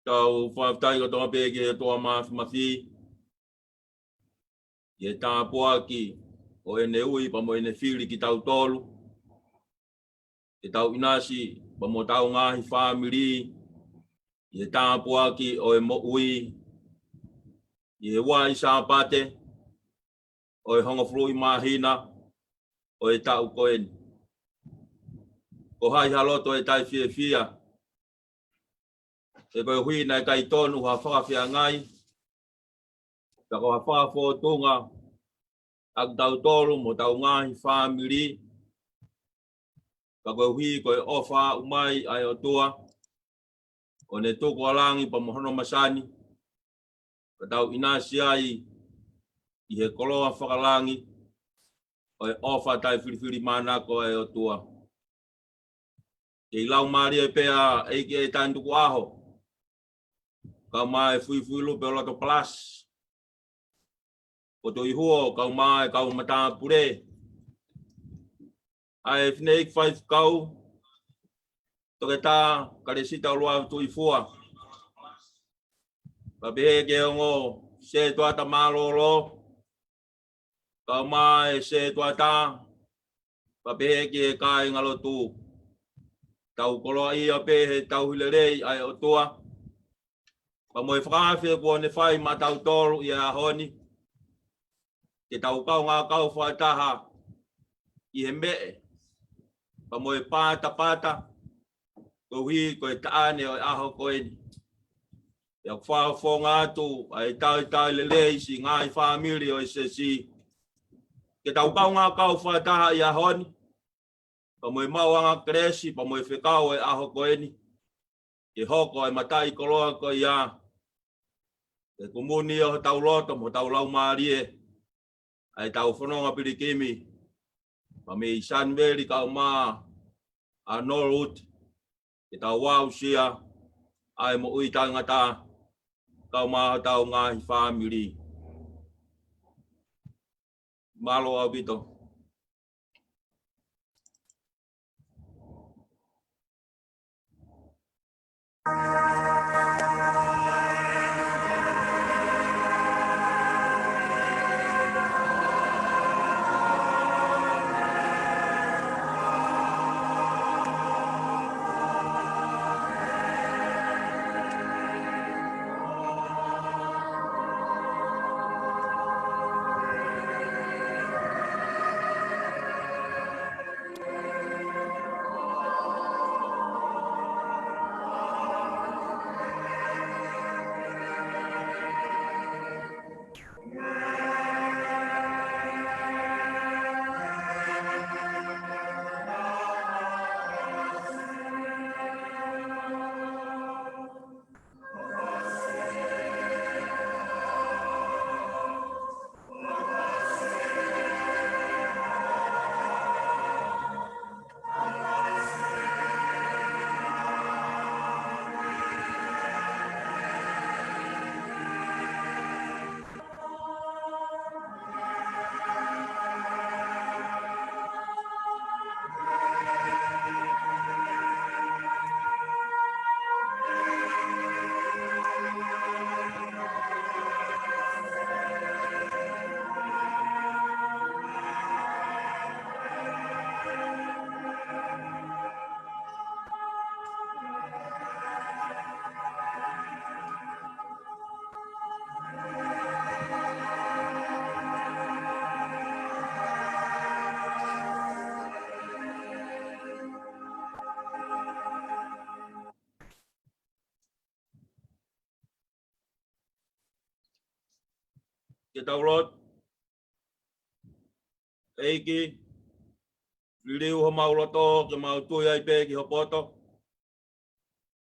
Tau whaftai ko toa pēke he toa mawhi. Ye tā poaki o ene ui pa mo ene whiri ki tau tolu. Ke tau inasi pa mo tau ngahi whamiri. Ye tā poaki o e mo ui. Ye wai sāpate. O e honga frui mahina. O e tau koeni. Ko hai haloto e tai fia fia. E koe hui nai kai tonu ha whakawhia ngai. Ka ko ha whakawhotunga. Ak tau tolu mo tau ngahi whamiri. Ka koe hui koe ofa umai ai o tua. O ne toko alangi pa mohono masani. Ka tau inasi ai i he koloa whakalangi. O e ofa tai whiriwhiri mana ko ai o tua. Ke ilau maari e pea eike e taintuku aho. Kau mai fui lupe o lato plus. O to ihuo kau mai kau mata pure. Ai fneik fai kau. Toke tā kare sita o lua tu ifua. Ka behe ke ongo se tuata malolo. Kau mai se tuata. Ka behe ke kai ngalo tu. Tau koloa ia pehe tau hilerei ai o tua. Pa moe whakawhia kua ne whai ma tau tolu i a honi. Ke tau kau ngā kau whaitaha i he mee. Pa moe pata. Ko hui koe taane o aho koeni. Ia whawhonga atu ai tau lelei si ngai whamiri o se si. Ke tau kau ngā kau whaitaha i a honi. Pa moe mauanga kresi pa moe whekau e aho koeni. Ke hoko ai matai koloa ko ia. E kumuni o tau loto mo tau lau maarie. Ai tau whanonga pirikimi. Pa me i Sanveri kau maa a Norwood. Ke tau wau sia. Ai mo ui tangata. Kau maa tau ngahi whamiri. Malo au bito. Ke tau lot. Eiki. Liliu ho mauloto ke mau tui ai pe ki hopoto.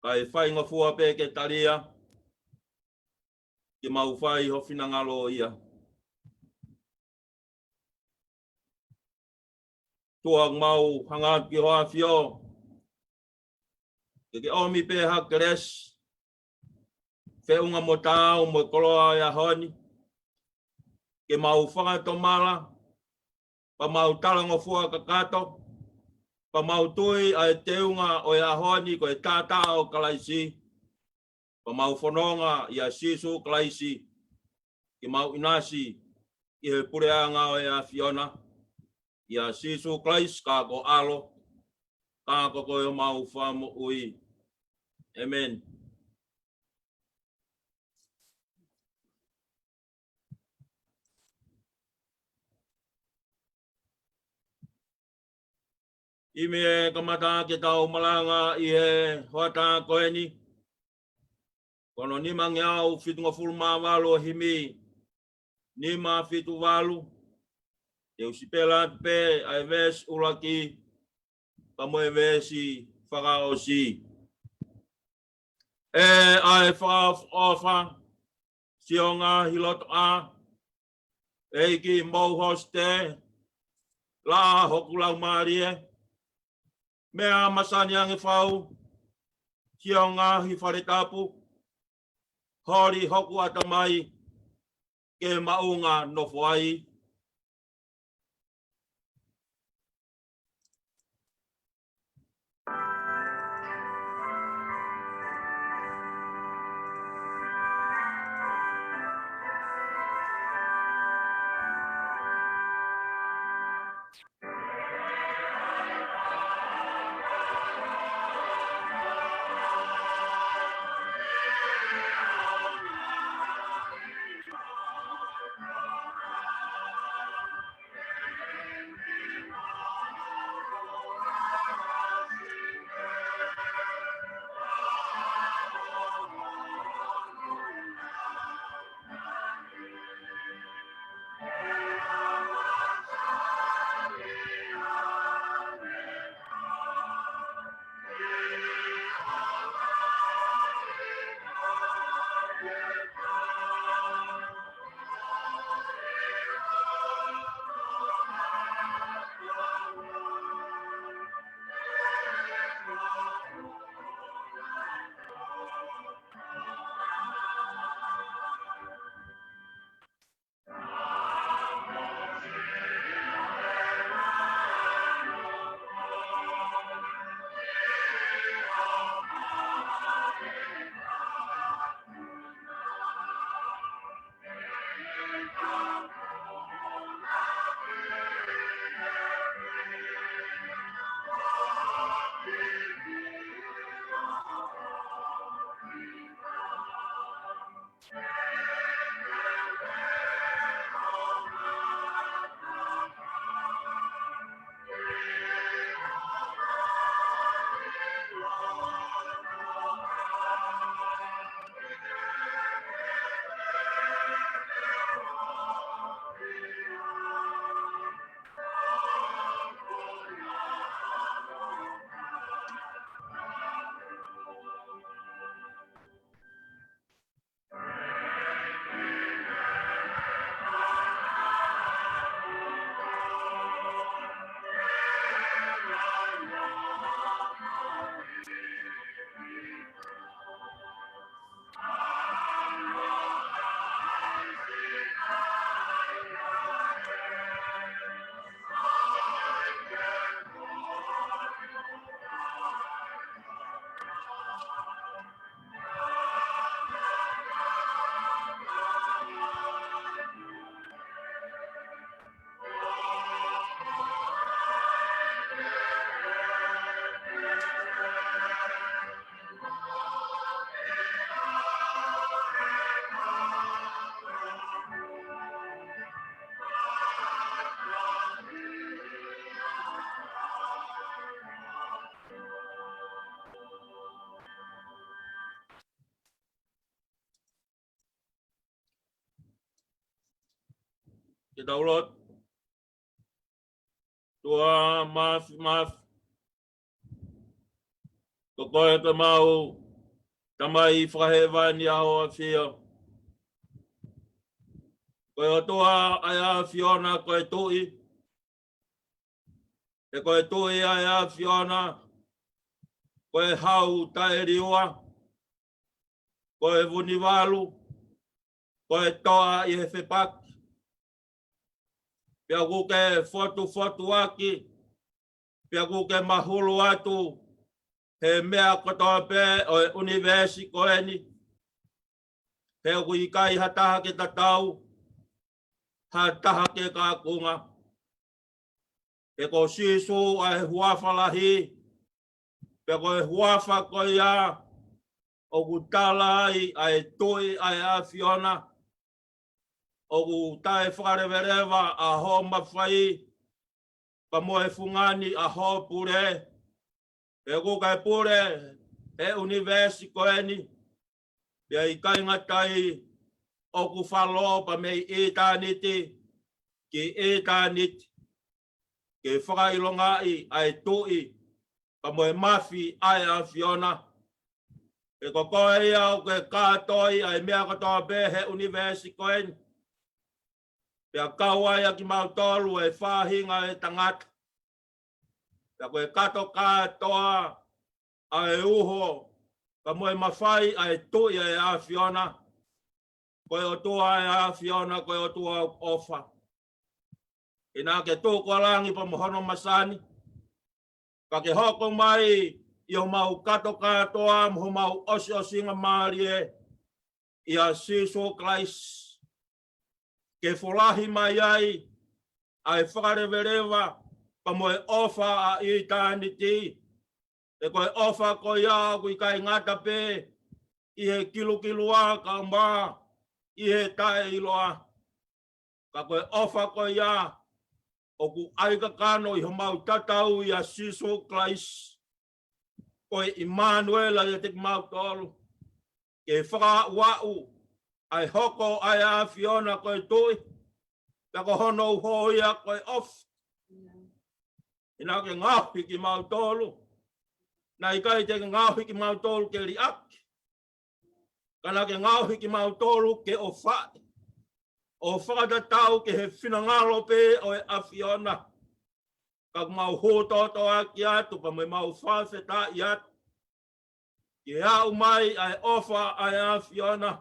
Kai whai ngofua pe ke talia. Ke mau whai ho whinangalo ia. Tuang mau hangat ki hoa fio. Ke omi pe ha keres. Whiunga mo tau mo koloa ia honi. Ke mau whakatomala. Pa mau talango fua kakato. Pa mau tui ai teunga o ia honi ko e tata o kalaisi. Pamau whanonga i a sisu klaisi, ki mau inasi, i he pureanga o e a Fiona, i a sisu klais ka ko alo, ka ko koe mau whamu ui. Amen. I me e kamata ke tau malanga i he hoata koe ni. Kono ni mangi au fitunga fulma walo himi. Ni ma fitu walu. Te usipela pe ai ves uraki. Kamo e vesi whakao si. E ai whaofa. Sionga hiloto a. Eiki mou hoste. La hokulau marie. Mea masani ange whau. Sionga hi wharetapu. Hori hoku atamai. Ke maunga nofo ai. Ke taulot. Tua maaf. Kokoe te mau. Tamai whahewa ni aho a whio. Koe o toa ai a Fiona koe tui. E koe tui ai a Fiona. Koe hau tae riua. Koe vuniwalu. Koe toa i he whepaki. Pia kuke fotu aki. Pia kuke mahulu atu. He mea kotoa pe o universi koe ni. He o kui kai hataha ke tatau, hataha ke kākunga. E ko sisu ai huafa lahi, pe ko e huafa ko ia, o ku talai ai tui ai a Fiona, o ku tae whakarewereva a ho mawhai, pa mo e fungani a ho pure, e ku kai pure, e universi koeni, pe i kai ngatai, o ku whalo pa mei e tāniti, ki e tāniti, ke whakailongai ai tui, pa mo e mafi ai a Fiona, e ko koe ia o ke kātoi ai mea katoa be he universi koeni, pea kauaia ki mautolu e whahinga e tangata. Pea koe kato katoa ai uho, ka moe mawhai ai tui ai a Fiona, koe o tua ai a Fiona, koe o tua ofa. E nā ke tōkua langi pa mohono masani, ka ke hoko mai i o mau kato katoa, mo mau osi osinga maarie, i a Siso Kleis, ke folahi mai ai whakarewerewa, pa moe ofa a i tāniti, e koe ofa ko ia kui kai ngata pe, i he kilua ka mā, i he tae iloa, ka koe ofa ko ia, o ku aika kano i ho mau tatau i a Siso Kleis, koe Immanuela i te mau tolu, ke whaka wau, ai hoko ai a Fiona koe tui, ka ko hono hoia koe off. Ina ke ngahi ki mau tolu, na i kai te ngahi ki mau tolu ke li aki, kana ke ngahi ki mau tolu ke o whae, o whakatatau ke he whinangalo pe o e a Fiona, ka mau hōtoto aki atu, pa me mau whawheta i atu, ke au mai ai ofa ai a Fiona,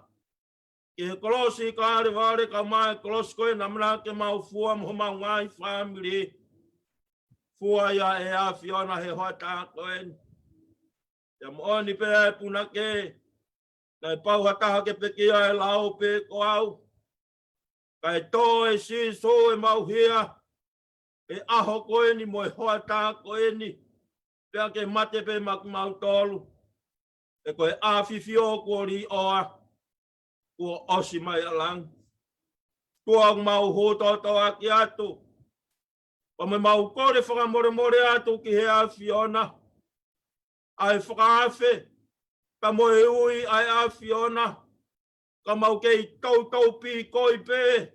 ke kolosi ka are vare ka mai kolosi koe namna ke mau fua mo mau ngai family, fua ia e a Fiona he hoata koe, te mooni pe e puna ke, kai pau hataha ke pekia e lau pe ko au, kai tō e Siso e mau hia, e aho koe ni mo e hoata koe ni, pea ke mate pe mak mau tolu, e koe awhiwhio kua ri oa, kua osi mai alang. Tua mau hototo aki atu, pa me mau kore whakamore atu ki he a Fiona, ai whakawhe, ka mo e ui ai a Fiona, ka mau kei tau pi koi pe,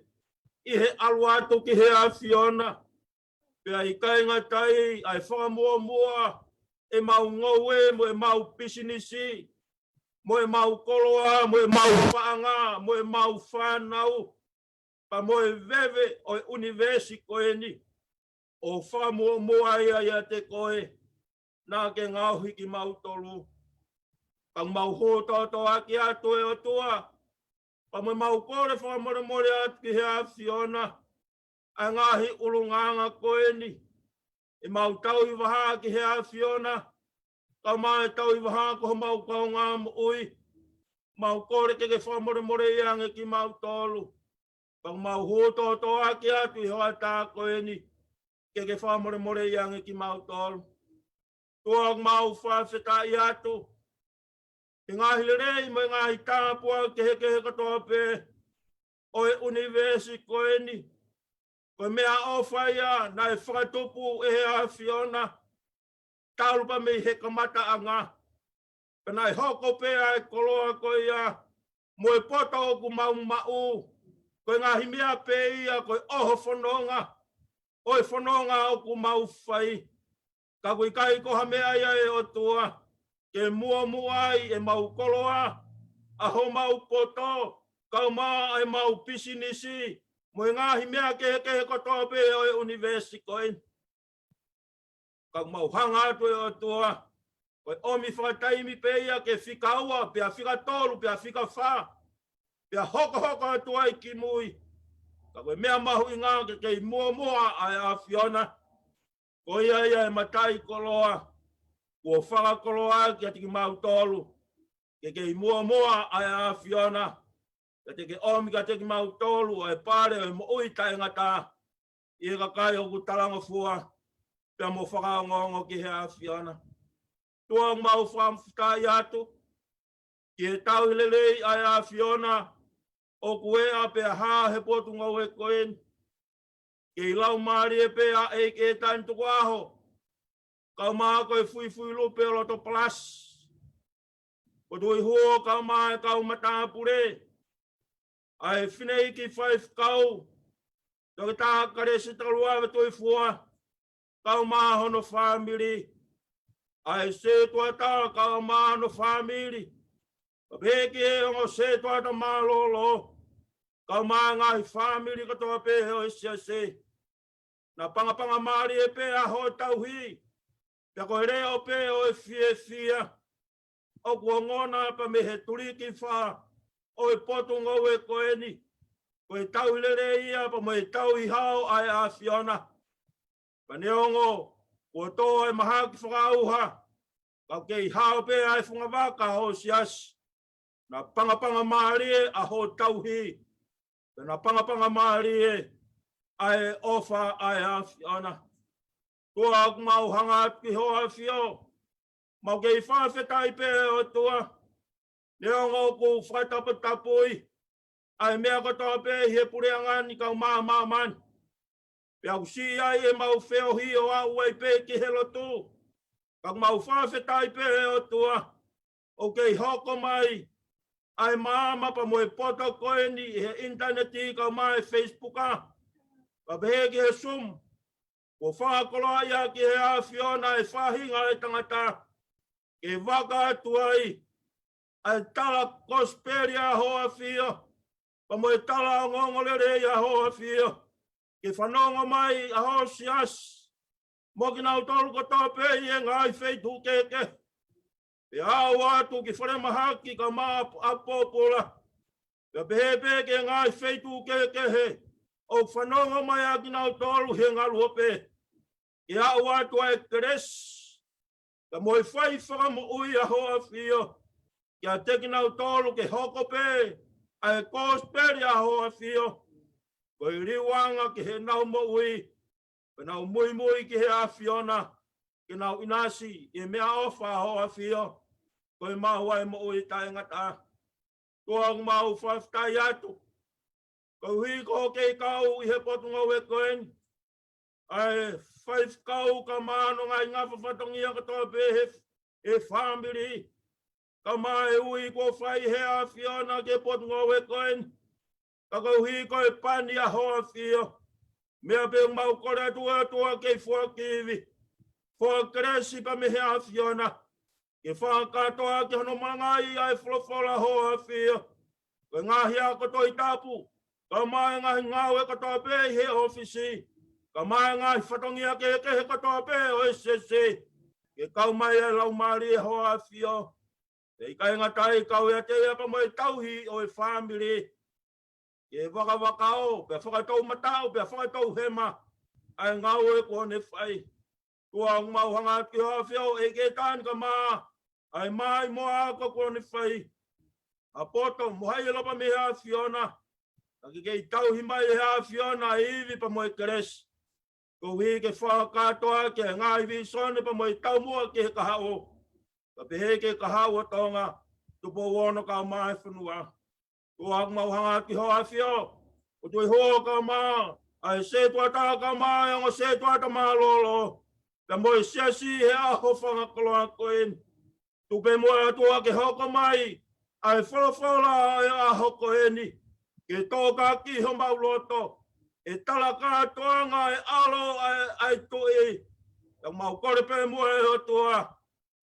i he alu atu ki he a Fiona, pea i kainga tai, ai whakamua, e mau ngowe, mo e mau pisinisi, mo e mau koloa, mo e mau whaanga, mo e mau whanau, pa mo e veve o e universi koe ni, o whakamua ia te koe, nā ke ngauhi ki mau tolu, pa mau hōtoto aki atu e o tua, pa mo mau kore whakamore atu ki he a Fiona, a ngahi ulunganga koe ni, e mau tau i waha ki he a Fiona, ka mai tau i waha ko mau kaunga mo ui, mau kore ke whakamore iange ki mau tolu, pa mau hōtoto aki atu i hoa tā koe ni, ke whakamore iange ki mau tolu. Tua mau whawheta i atu, i ngahi rei mo i ngahi tāpua ke he katoa pe, o e universi koe ni, koe mea ofa ia, na e whakatupu e he a Fiona, taurupa me he kamata anga, pena e hoko pe ai koloa koe ia, mo e poto o ku mau mau, koe ngahi mea pe ia, koe oho whanonga, o e whanonga o ku mau whai, ka koe kai koha mea ia e o tua, ke mua ai e mau koloa, aho mau poto, kau maa e mau pisinisi, mo e ngahi mea ke kotoa pe o e universi koe. Kau mau hanga atu e o tua, koe omi whakataimi pe ia ke whika ua, pia whika tolu, pia whika wha, pia hoko atu ai ki mui. Ka koe mea mahu i ngā ke mua ai a Fiona, ko ia e matai koloa, kua whaka koloa ki ati ki mau tolu, ke mua ai a Fiona, Ka te ke omi ka te ki mau tolu ai pare o mo ui tai ngata. I ka kai o ku talanga fua. Pea mo whakaongongo ki he awhiona. Tuang mau whamwhita i atu. Ki he tau hilelei ai awhiona. O kue a pea haa he potunga ue koen. Ki lau maari e pea e ke tain tuku aho. Kau maa koe fui fui lupe o loto plus. Ko tui huo kau maa e kau mataa pure. Ai whinei ki whaif kau. Toki tā kare si talua ve tui fua. Kau maa hono whamiri. Ai se tua tā kau maa hono whamiri. Ka peki e ongo se tua ta maa lolo. Kau maa ngai whamiri katoa pehe o isia se. Na panga maari e pe a ho tauhi. Pea koe reo pe o e fie fia. O kua ngona pa me he turiki wha. O e potunga o e koeni. Koe tau lere ia pa mo e tau i hao ai a Fiona. Pa neongo, kua toa e maha ki whakauha. Kau kei hao pe ai whunga waka ho sias. Na panga maari e a ho tauhi. Na panga maari e ai ofa ai a Fiona. Tua aku mau hanga ki hoa fio. Mau kei whawhetai pe o tua. Neongo ku whaitapatapui. Ai mea katoa pe he pureangani kau maa man. Pea kusi ai e mau wheo hi o au ai pe ki helo tu. Kau mau whawhetai pe o tua. O kei hoko mai. Ai maa pa mo e poto koeni he interneti kau mai Facebooka. Ka pehe ki he Zoom. Ko whakoloa ia ki he a Fiona e whahinga e tangata. Ke waka atu ai. Ai tala kosperia hoa fio. Pa mo e tala ngongolere ia hoa fio. Ke whanonga mai a ho sias. Mo ki nau tolu kotoa pe i e ngai feitu keke. Pe au atu ki whare mahaki ka maa apopola. Pe pehe ke ngai feitu keke he. O whanonga mai a ki nau tolu he ngalu ope. Ke au atu ai keres. Ka mo e whai whaka mo ui a hoa fio. Ke a teki nau tolu ke hoko pe. Ai kosperi a hoa fio. Ko i riwanga ki he nau mo ui. Ke nau mui ki he a Fiona. Ke nau inasi e mea ofa a hoa fio. Ko i mahua e mo ui tai ngata. Tuang mau whaftai atu. Ko hui ko kei kau i he potunga ue koen. Ai whaif kau ka maano ngai ngā whawhatongia katoa pe he whambiri. Ka maa e ui ko whai he a Fiona ke potunga ue koen. Ka kau hui ko e pani a hoa fio. Mea pe mau kore tua kei fua kiwi. Fua kresi pa me he a Fiona. Ke whakatoa ki hono mangai ai wholofola hoa fio. Ko ngahi a koto i tapu. Ka mai ngahi ngau e katoa pe he ofisi. Ka mai ngahi whatongia ke he katoa pe o SSC. Ke kau mai e lau maari e hoa fio. Ke kai ngatai kau e te apa mo e tauhi o e whamiri. Ke waka o, pe whakatau matau, pe whakatau hema. Ai ngau e kone whai. Tuang mau hanga ki hoa fio e ke tāni ka maa. Ai mai moa ka kone whai. A poto, mohai e lopa me hea Fiona. Aki kei tauhi mai e hea Fiona iwi pa mo e keres. Ko hui ke whakatoa ke ngai vi sone pa mo e tau mua ke he kahao. Ka pehe ke kahao tonga. Tupo wono ka mai whanua. Tuang mau hanga ki hoa fio. O tui hoa ka maa. Ai se tua tā ka maa e ngo se tua ta maa lolo. Ka mo e siasi he aho whangakoloa koen. Tupe mua tua ke hoko mai. Ai wholofola e a hoko eni. Ke tōka ki ho mauloto. E talaka toanga e alo ai tui. Ka mau korepe mua e ho tua.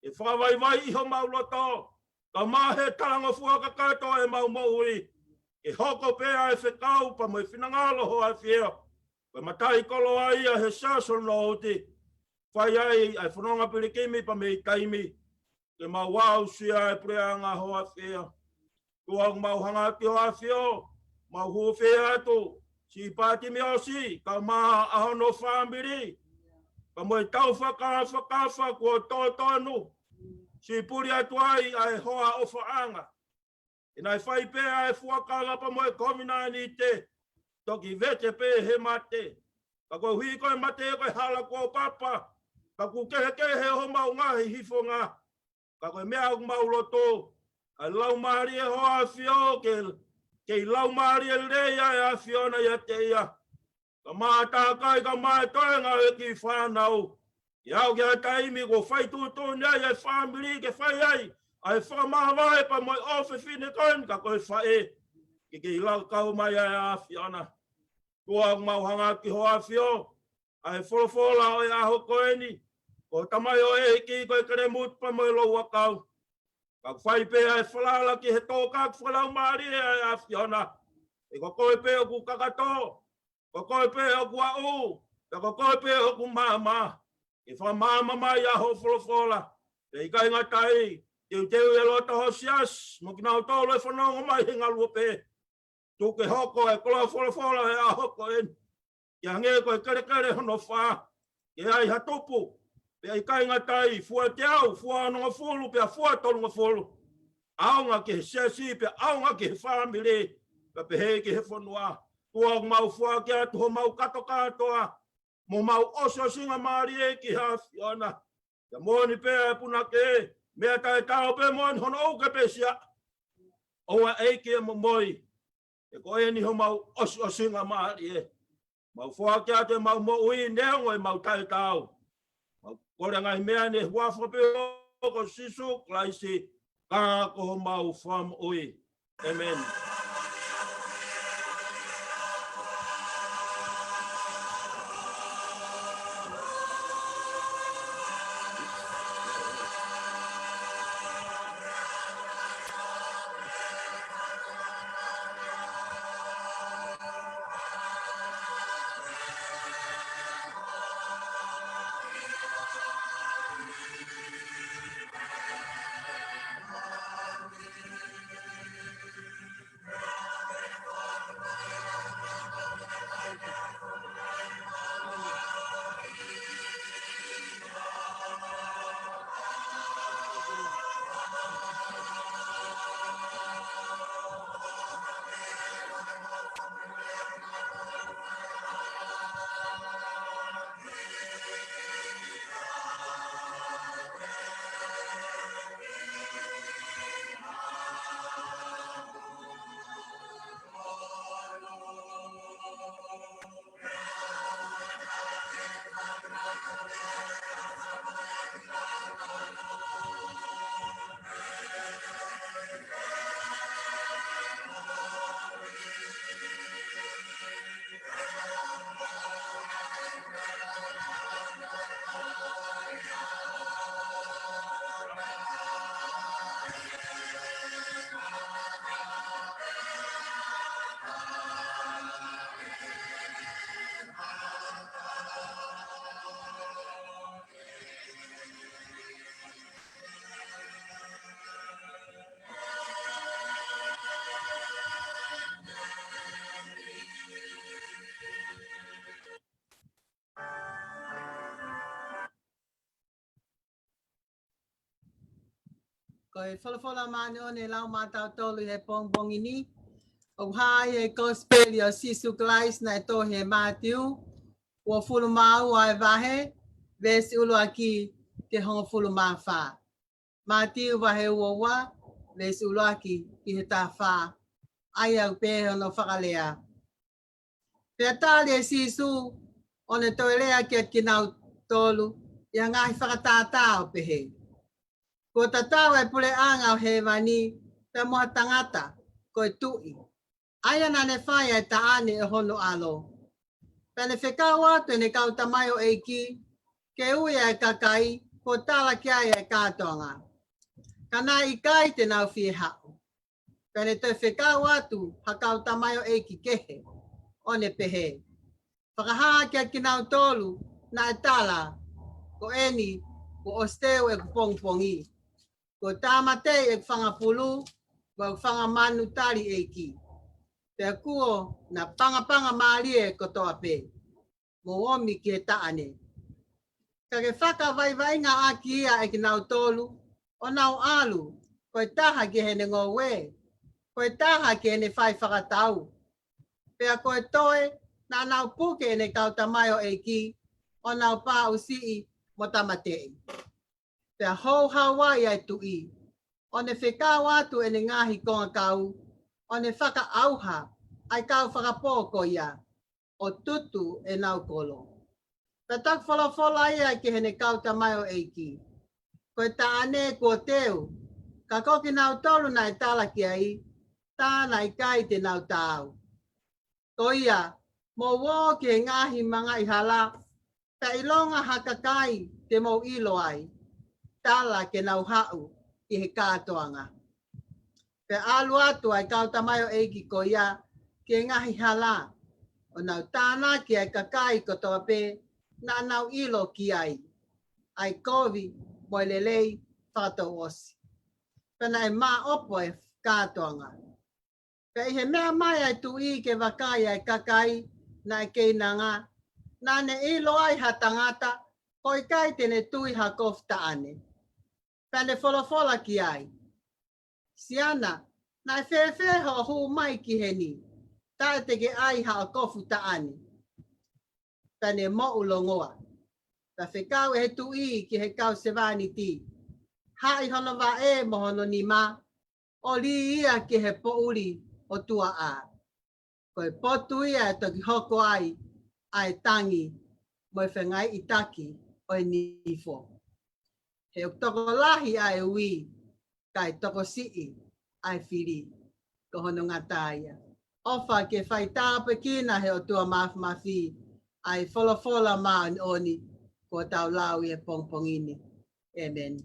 E whawaiwai i ho mauloto. Ka mahe talanga fuaka kato e mau moui. E hoko pe ai whekau pa mo i whinangalo ho ai whio. Ka matai kolo ai a he saso noti. Whai ai ai whanonga pirikimi pa me i taimi. Ke mau wau sia e preanga ho ai whio. Tuang mau hanga ki ho ai whio. Mau huwhi atu. Si pati mi osi. Ka maa ahono whambiri. Ka mo i tau whakawha kua tōtonu. Si puri atu ai hoa o whaanga. Ina fai pe ai fuakanga pa mo e komina ni te. Toki vete pe he mate. Ka koe hui koe mate koe hala ko papa. Ka ku kehe ho mau ngahi hifo ngā. Ka koe mea au mau loto. Ai lau maari e hoa fio ke lau maari e leia e a fiona ia te ia. Ka maa tākai ka maa toenga e ki whanau. Iau kia taimi ko whai tūtū nei e whamiri ke whai ai. Ai whamahawai pa moi ofe fine koen ka koe whae. Ki lau kau mai e a fiona. Tua mau hanga ki hoa fio. Ai wholofola o e aho koeni. Ko tamai o e ki koe kere mut pa moi loua kau. Ka whai pe ai whalala ki he tōkak whalau maari e a fiona. E ko koe pe o ku kakato. Ko koe pe o ku au. Ko koe pe o ku mama. E wha mama mai a ho wholofola. E ikai ngatai. Teu e lota hosias. Mo ki nau tōlo e whanonga mai hinga lua pe. Tuke hoko e kola wholofola e a hoko en. Kia nge koe kere hono wha. Ke ai hatupu. Pe ai kai ngatai. Fua te au. Fua anonga fulu. Pe a fua tolunga fulu. Aonga ke he sesi. Pe aonga ke he whamiri. Pe pe he ke he whanua. Tua mau fua ke atu ho mau kato katoa. Mo mau oso singa maari e ki ha fiona. Ka moni pe e puna ke. Mea tai tau pe moni hono au ke pe sia. Oa eike mo moi. E koe ni ho mau oso singa maari e. Mau fua ke atu mau mo ui neongo e mau tai tau. Mau kore ngai mea ne huafo pe ko sisu klaisi. Ka ko mau fam ui. Amen. Koe whalafola mani o ne lau mātau tolu he pong ini. O hai e gospel o sisu glais na to he Matthew. Ua fulu mau ai vahe. Vesi ulu aki ke hongo fulu maa wha. Matthew vahe ua wa. Vesi ulu aki ki he tā wha. Ai au pehe no whakalea. Pea tāli e sisu o ne toelea ke kinau tolu. Ia ngahi whakatātā o pehe. Ko tatau e pule anga o he wani, pe moha tangata, ko e tui. Aia na ne whai e taane e hono alo. Pene whekau atu ne kau tamai o eiki, ke ui e kakai, ko tala ki ai e kātonga. Kana i kai te nau fie hau. Pene te whekau atu, ha kau tamai o eiki kehe, o ne pehe. Whakahaa kia kinau tolu, na e tala, ko eni, ko osteo e kupongpongi. Ko tāmate e whangapulu, ko whangamanu tari eiki. Pea kuo na panga maari e kotoa pe. Mo omi ki e taane. Ka ke whaka vai ngā aki ia e ki nau tolu, o nau alu, ko e taha ki he ngō we. Koe taha ke ne whai whakatau. Pea koe toe, nā nau puke ne kau tamai o eiki, o nau pā usii mo tamatei. Pea hou Hawaii ai tui, o ne whekau atu e ne ngahi konga kau, o ne whaka auha, ai kau whakapōko ia, o tutu e nau kolo. Pea tak whala ia ke hene kau tamai o eiki. Koe ta ane kua teu, ka koki nau tolu na e tala ki ai, tā na i kai te nau tāu. Ko ia, mo wō ke ngahi manga i hala, ta ilonga hakakai te mo ilo ai, tala ke nau hau i he kātoanga. Pe alu atu ai kau tamai o eiki ko ia, ke ngahi hala, o nau tāna ki ai kakai ko toa pe, na nau ilo ki ai, ai kovi mo lelei whātou osi. Pena e mā opo e kātoanga. Pe he mea mai ai tu I ke wakai ai kakai na e kei nanga, na ne ilo ai ha tangata, ko I kai tene tui ha kof taane. Pe ne fola ki ai. Siana, na e whewhe ho hu mai ki he ni, ta te ke ai ha o kofu taane. Pe ne mo ulongoa. Ta whekau e he tu I ki he kau sevani ti. Hai hono wa e mo hono ni ma, o li ia ki he pouri o tua a. Koe potu ia e toki hoko ai, ai tangi, mo e whengai I taki o e nifo. He o toko lahi ai ui, kai toko sii ai whiri, ko hono ngata ia. Ofa ke whai tāpe kina he o tua mafi, ai fola maa ni oni, ko tau lau I e pongpongini. Amen.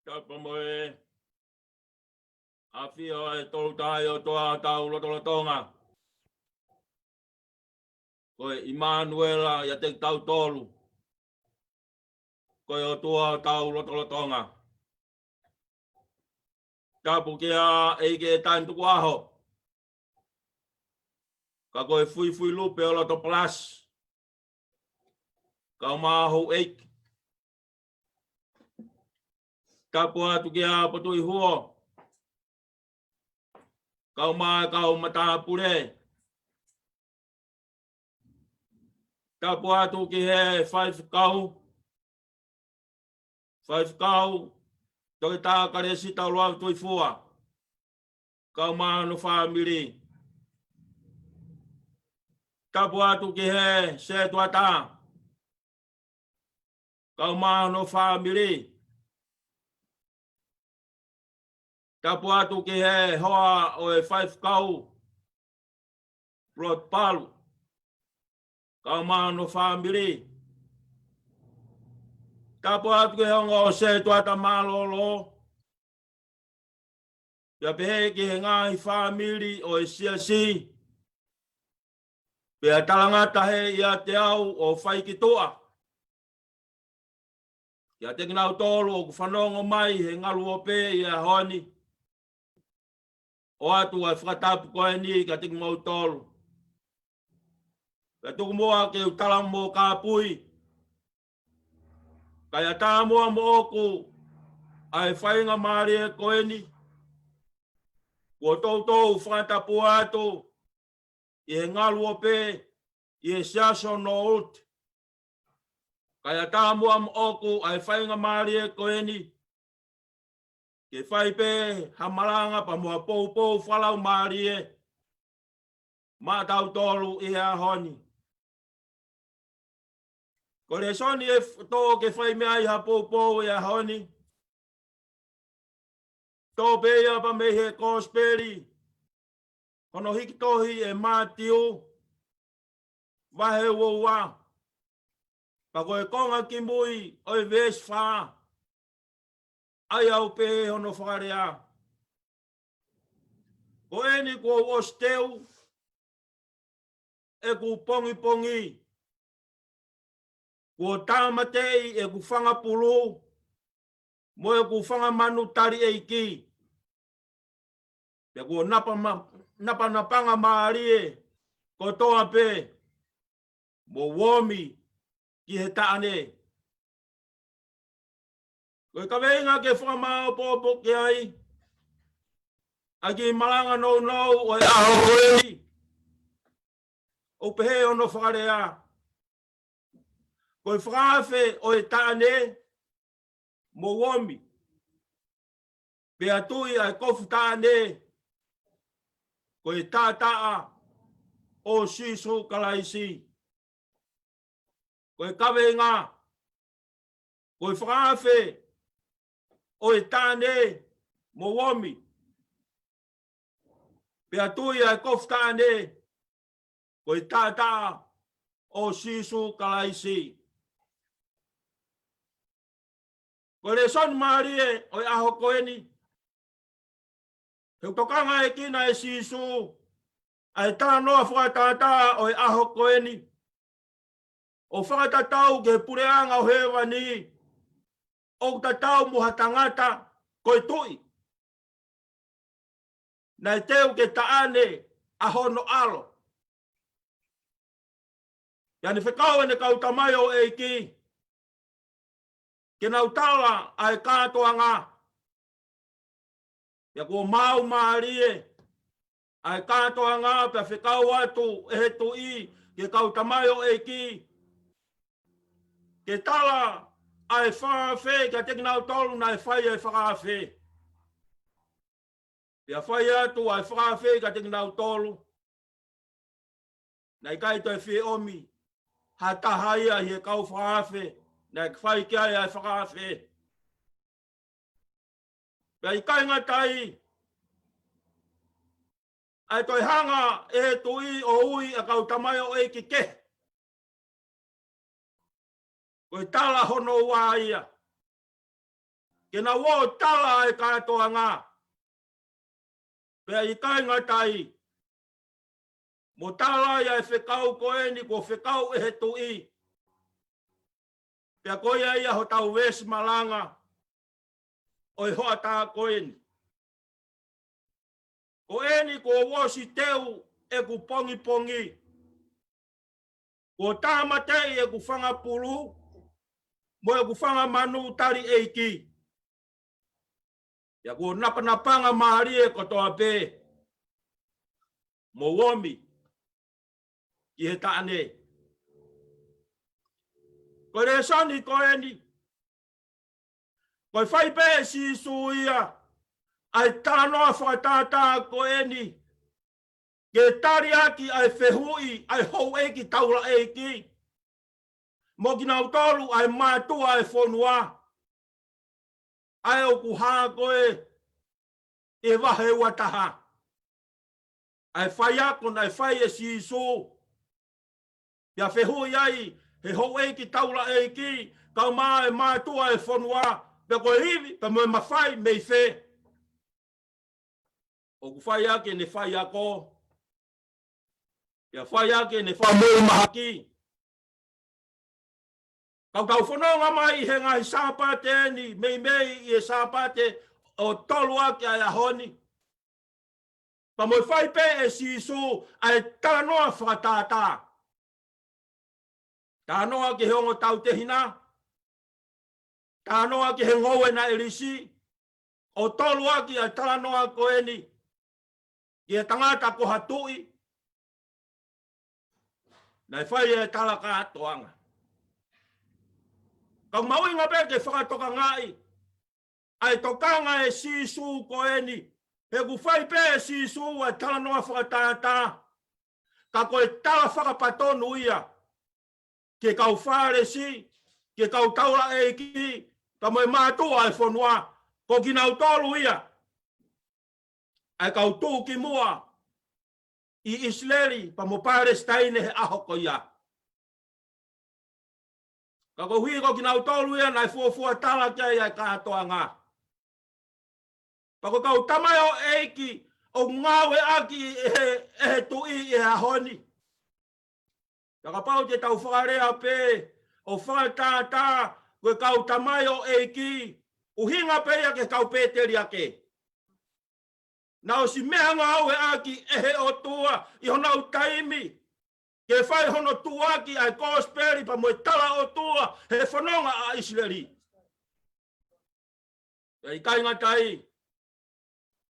Tapa moe. Afi o e tolu tai o toa tau loto tonga. Koe Immanuela ia te tau tolu. Koe o toa tau loto tonga. Tapu kia eike tain tuku aho. Ka koe fui lupe o loto plus. Kau maho eik. Tapu atu kia potui huo. Kau mai kau mata pure. Tapu atu ki he 5 kau. 5 kau. Toki tā kare si tau loa tui fua. Kau maa no family. Tapu atu ki he se tuata. Kau maa no family. Tapu atu ki he hoa o e 5 kau. Rod palu. Kau maa no family. Tapo atu ke honga o se tua ta malolo. Ia pehe ki he ngai family o e si. Pea talangata he ia te au o whai ki toa. Ia te kinau tolu o kuwhanongo mai he ngalu o pe ia honi. O atu ai whakatapu koe ni ka te kimau tolu. Pea tuku moa ke utalang mo ka pui. Kaya tā mua mo oku ai whainga maari e koe ni. Kua tautou whakatapu atu i he ngalu o pe i he siaso no ut. Kaya tā mua mo oku ai whainga maari e koe ni. Ke whai pe hamaranga pa mua pou whalau maari e. Mā tau tolu i hea honi. Ko le soni e tō ke whai mea i ha pou i hea honi. Tō pe ia pa me he kosperi. Kono hiki tohi e mātiu. Wahe wā. Pa koe konga ki mui oi ves wha. Ai au pe hono whakarea. Ko eni kua osteu. E ku pongi. Kua tāmatei e ku whanga pulu. Mo e ku whanga manu tari e ki. Pea kua napa napanga maari e. Ko toa pe. Mo womi. Ki he taane. Koe ka weinga ke whamao pōpō ki ai. A ki malanga nou o e aho koe. O pehe ono whakarea. Koe whakawhe o e taane. Mo womi. Pea tui ai kofu taane. Koe tātaa. O sisu kalaisi. Koe kawe ngā. Koe whakawhe. O e tāne. Mo womi. Pea tui ai kofu tāne. Koe tātaa. O sisu kalaisi. Koe le son marie. O e aho koe ni. He tokanga e kina e sisu. Ai tā noa whakatata o e aho koe ni. O whakatatau ke pureanga o hewa ni. O tatau muha tangata koe tui. Nai teu ke taane a hono alo. Yani whekau ene kau tamai o e ki. Ke nau tala ai kātoa ngā. Ia kua mau maarie. Ai kātoa ngā pe whekau atu e he tui. Ke kau tamai o e ki. Ke tala ai whawhe, ka teki nau tolu na ai whai ai whakawhe. Pea whai atu ai whakawhe, ka teki nau tolu. Nai kai toi whi omi. Ha tahai ai he kau whakawhe. Nai whai ki ai ai whakawhe. Pea i kai ngatai. Ai toi hanga e he tui o ui a kau tamai o e ki ke. Koe tala hono wā ia. Ke na wō tala e kātoa ngā. Pea i kai ngatai. Mo tala ia e whekau koe ni ko whekau e he tui. Pea koe ia ho tau wes malanga. Oi hoa tā koe ni. Ko eni ko wosi teu e ku pongi. Ko tāmatei e ku whanga pulu. Mo e ku whanga manu tari eiki. Ia ko napanga maari e kotoa pe. Mo womi. Ki he taane. Ko re sani ko eni. Ko whai pe si suia. Ai tānoa whakatata ko eni. Ke tari aki ai whehui. Ai hou eki taura eiki. Mo ki nau tolu ai mātua ai whonua. Ai o ku hā koe e wahe wataha. Ai whai akon ai whai e sisu. Ia whehui ai he ho e ki taula e ki, kau mai mai tua e whanua, pe koe hivi, pe moe mawhai mei whē. O ku whai ake ne whai ako, ia whai ake ne whai moe mahaki. Kau tau whanonga mai i he ngahi sāpate ni, mei i e sāpate o tolu ake ai ahoni. Pa moe whai pe e sisu ai tānoa whakatātā. Tānoa ki he ongo tau te hina. Tānoa ki he ngowe na elisi. O tolu aki ai tānoa koe ni. Ki he tangata ko hatui. Nai whai e talaka atoanga. Kau mawinga pe ke whakatoka ngai. Ai tokanga e sisu koe ni. He ku whai pe e sisu ai tānoa whakatātā. Ka koe tala whakapatonu ia. Ke kau whāresi, ke kau taura e ki, ka moe mātua e whanua, ko ki nau tolu ia. Ai kau tū ki mua i Israeli, pa mo Palestine he aho ko ia. Ka ko hui ko ki nau tolu ia, nai fuafua tala kia ia kātoa ngā. Pa ko kau tamai o eiki, o ngawe aki e tui e ahoni. Ka pau te tau whakarea pe, o whakatātā, koe kau tamai o eiki, uhinga pe ia ke kau pēteri ake. Nā o si mea ngā au e aki ehe o tua, i honau taimi, ke whai hono tuaki ai kōsperi pa moe tala o tua, he whanonga a Israeli. I kainga tai,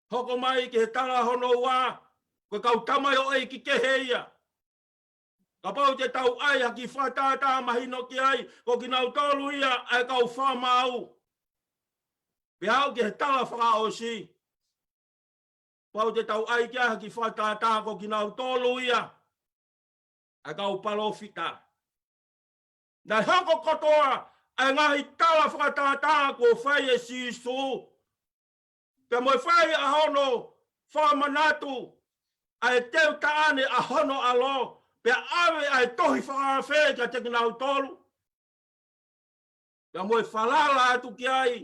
hoko mai ke he tala hono wā, koe kau tamai o eiki ke heia. Ka pau te tau ai haki whatātā mahino ki ai, ko ki nau tolu ia ai kau whamau. Pe hau ki he tala whakaosi. Pau te tau ai ki ai haki whatātā ko ki nau tolu ia ai kau palofita. Nai hako kotoa ai ngahi tala whakatātā ko whai e sisu. Pe moe whai ahono whamanatu ai teu taane ahono alo. Pe awe ai tohi whakawhe ka te kinau tolu. Ka moe whalala atu ki ai,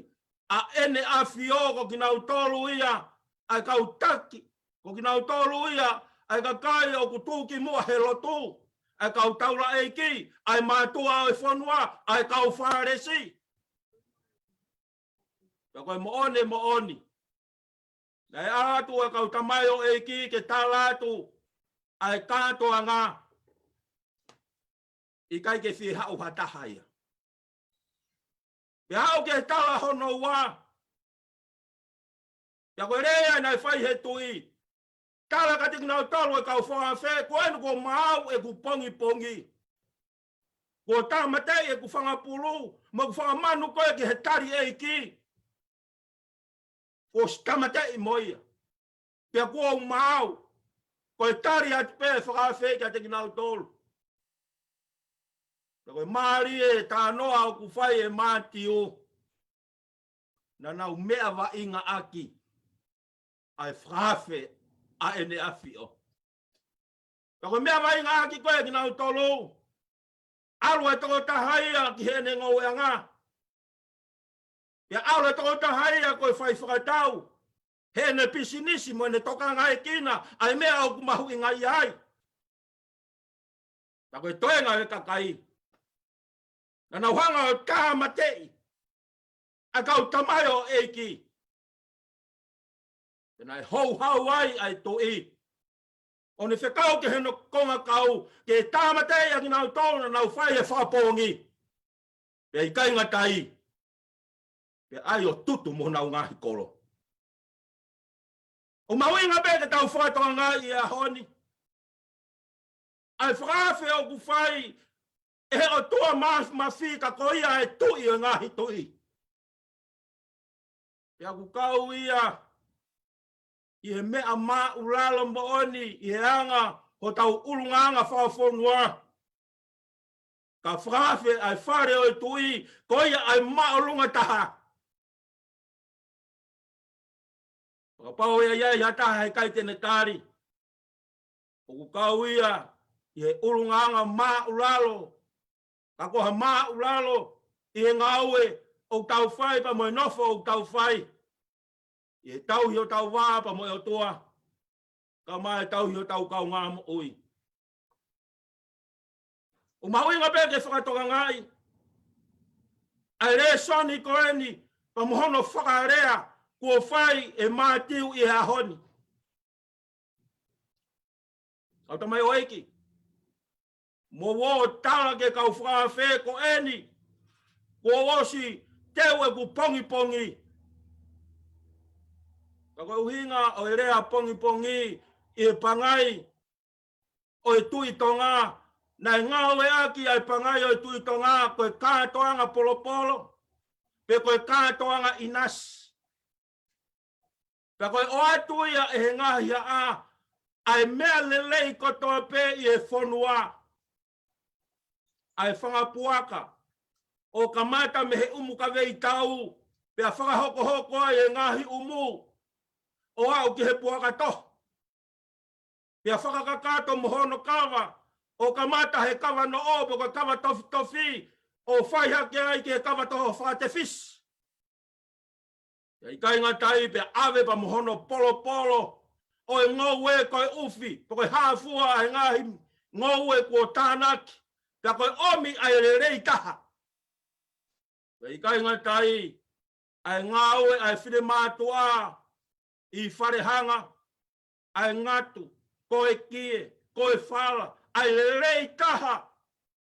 a ene a whio ko kinau tolu ia, ai kau taki, ko kinau tolu ia, ai ka kai o kutu ki mua he lotu, ai kau taura eiki, ai mātua o e whanua, ai kau whāresi. Ka koe mooni. Nei atu ai kau tamai o eiki ke tālatu, ai kātoa ngā. I kai ke whi hau hataha ia. Pe hau ke tala hono wā. Ia koe rea nai whai he tui. Tala ka tiki nau talo e kau whangawhe, ko enu ko mau e ku pongi. Ko tāmatei e ku whangapulu, ma ku whangamanu koe ki he tari e ki. Ko tāmatei moia. Pea ko mau, ko e tari atu pe whangawhe ki a tiki nau tolo. Koe maari e tānoa o ku whai e mātiu. Na nau mea wa inga aki. Ai whawhe a ene awhio. Koe mea wa inga aki koe ki nau tolu. Alu e toko tahaia ki hene ngau e ngā. Pea alu e toko tahaia koe whai whakatau. Hene pisinisi mo ene toka ngai kina. Ai mea o kumahu inga iai. Koe toenga e kakai. Na nau hanga o tāmatei, a kau tamai o eiki. Tēnai hau ai ai toi. O ne whekau ke heno konga kau, ke tāmatei a ki nau tōna nau whai e whapongi. Pea i kainga tai. Pea ai o tutu mo nau ngahi kolo. O mawinga pe te tau whatoa ngai i a honi. Ai whakawhe o ku whai, e o tua mawhi ka koia e tui o ngahi tui. Pea ku kau ia, i he mea mā ulalo mooni, i he anga, ho tau ulunganga whawhonua. Ka whawhe ai whare o tui, koia ai maolunga taha. Ka pau ia iai hataha he kai tene kāri. O ku kau ia, i he ulunganga mā ulalo, Ako ha mā ulalo i he ngaue o tau whai pa moe nofo o tau whai. I he tau hi o tau wā pa moe o toa. Ka mai tau hi o tau kau ngā mo ui. O maui ngā pēke whakatoka ngai. Ai re soni ko eni pa mohono whakarea kua whai e mātiu i ha honi. Au tamai o eki. Mo wo tala ke kau whakawhe ko eni. Kua osi teu e ku pongi pongi. Ka koe uhinga o e rea pongi pongi i e pangai o e tui tonga. Nai ngā oe aki ai pangai o e tui tonga koe kātoanga polo polo. Pe koe kātoanga inas. Pe koe o atuia e he ngāhi a ai mea lelei kotoa pe i e whonua. Ai whangapuaka. O ka mata me he umu ka vei tau. Pe a whakahoko hoko ai e ngāhi umu. O au ki he puaka to. Pe a whakakakato mohono kawa. O ka mata he kawa no o pe ko kawa tofi tofi. O whai hake ai ki he kawa toho whate fish. I kai ngā tai pe ave pa mohono polo polo. O e ngoue koe ufi. Po koe hāfua e ngāhi ngoue kua tānaki. Pe koe omi ai rei taha. I kai ngā tai ai ngāue ai whire mātua. I wharehanga. Ai ngatu. Koe kie. Koe whala. Ai rei taha.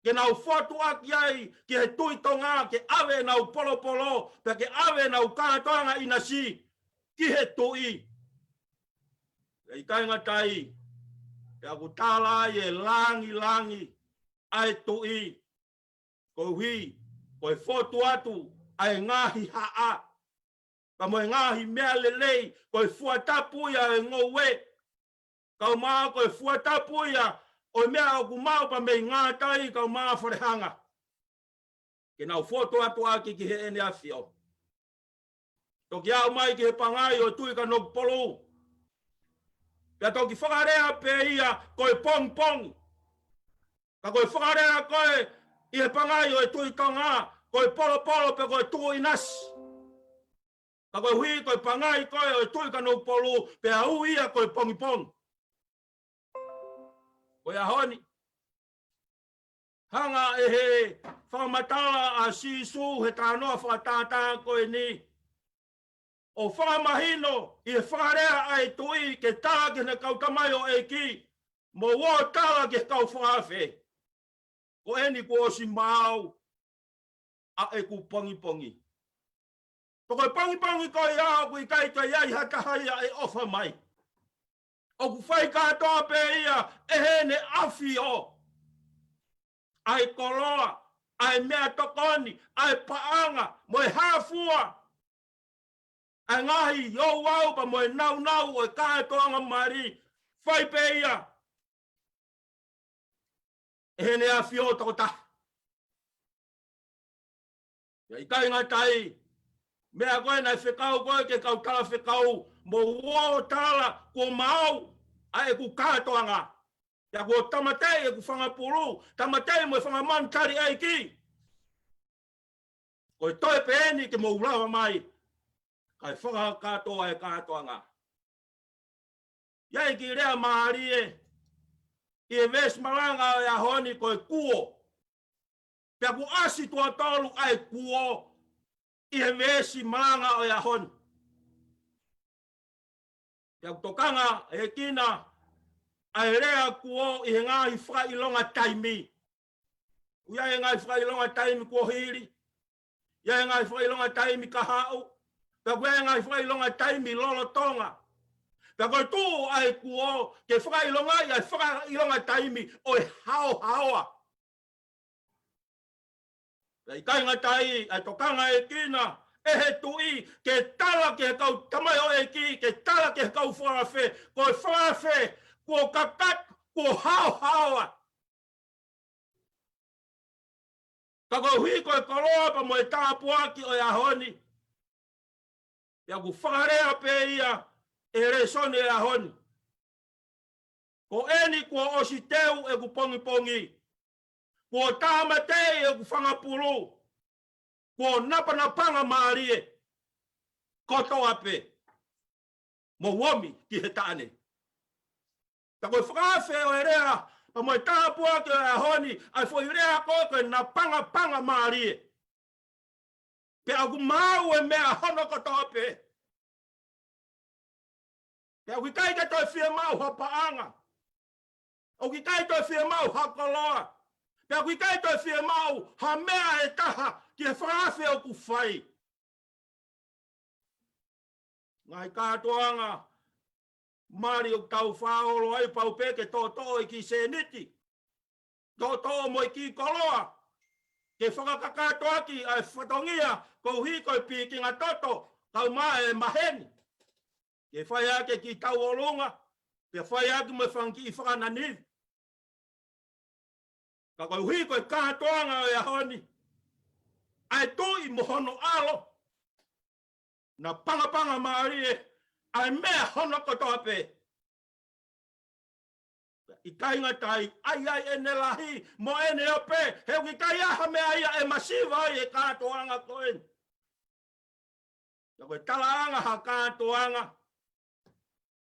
Ke nau whotu aki ai, ke he tui tonga, ke awe nau polo polo, pe ke awe nau kātoanga ina si, ki he tui. I kai ngā tai, ke aku tāla ai e langi langi, ai tui. Ko hui, ko e whotu atu, ai ngahi haa. Ka moe ngahi mea lelei, ko e fuatapuia e ngowe. Kau maa ko e fuatapuia, o mea o ku mau pa mei ngā tai kau maa wharehanga. Ke nau whoto atu aki ki he ene awhio. Toki au mai ki he pangai o tui ka nok polo. Pea toki whakarea pe ia koe pong pong. Ka koe whakarea koe i he pangai o tui tonga. Koe polo polo pe koe tui nas. Ka koe hui koe pangai koe o tui ka nok polo. Pe au ia koe pongi pong. Koe ahoni. Hanga e he whamatala a sisu he tānoa whakatātā koe ni. O whakamahino i he whakarea ai tui ke tā ke ne kautamai o e ki. Mo wā tāla ke kau whakawhe. Ko eni ko osi mau a e ku pongi pongi. To koe pongi pongi koe ia ku i kai toi ai haka haia e ofa mai. O ku whai katoa pe ia e he ne awhi o. Ai koloa, ai mea tokoni, ai paanga, moe hāfua. Ai ngahi yo wau pa moe nau nau o e katoanga mari. Whai pe ia. E he ne awhi o toko ta. Ia i kai ngā tai. Mea koe nai whekau koe ke kau tala whekau. Mo wō tala ko mau a e ku kātoanga. Ia kua tamatei e ku whangapuru. Tamatei mo e whangamantari ai ki. Koe toi pe eni ke mo ulawa mai. Kai whakakatoa e kātoanga. Ia i ki rea maari e. I e ves malanga o ia honi koe kuo. Pea ku asi tua tolu ai kuo. I he vesi malanga o ia honi. Ia tokanga e kina ai rea kuo i he ngahi whakailonga taimi. Ia he ngahi whakailonga taimi kua hiri. Ia he ngahi whakailonga taimi kahau. Pea kua he ngahi whakailonga taimi lolo tonga. Pea koe tū ai kuo ke whakailonga i ai whakailonga taimi o e hao haoa. Pea i kai ngatai ai tokanga e kina. E he tui, ke tala ke kau tamai o e ki, ke tala ke kau whawawhe, koe whawawhe, ko kakat, ko hao haoa. Ka koe hui koe koloa pa moe tāpuaki o ia honi. Ia ku whakarea pe ia, e re sone ia honi. Ko eni kua osi teu e ku pongi pongi. Ko tamate e ku whangapuru. Ko napa maarie. Koto ape. Mo womi ki he taane. Ta koe whakawhē o e rea. Pa moe tāpua ki o e honi. Ai fo i rea koe na panga maarie. Pe aku mau e mea hono koto ape. Pe aku kai ka toi whia mau ha paanga. O ki kai toi whia mau ha koloa. Pe aku kai toi whia mau ha mea e taha ki e whakawhē o ku whai. Ngai kātoanga, mari o tau whaoro ai pau peke tō i ki seniti. Tō mo i ki koloa. Ke whakakakatoa ki ai whatongia, kou hiko i pi ki ngā toto, kau mai e maheni. Ke whai ake ki tau olunga, pe whai ake me whanki i whakananiv. Ka kou hiko i kātoanga o e honi. Ai tō i mohono alo. Na panga maari e, ai mea hono koto ape. I kainga tai, ai e nelahi, mo ene ope, heu ki kai aha mea ia e masiva e kātoanga koen. Ia koe talaanga ha kātoanga.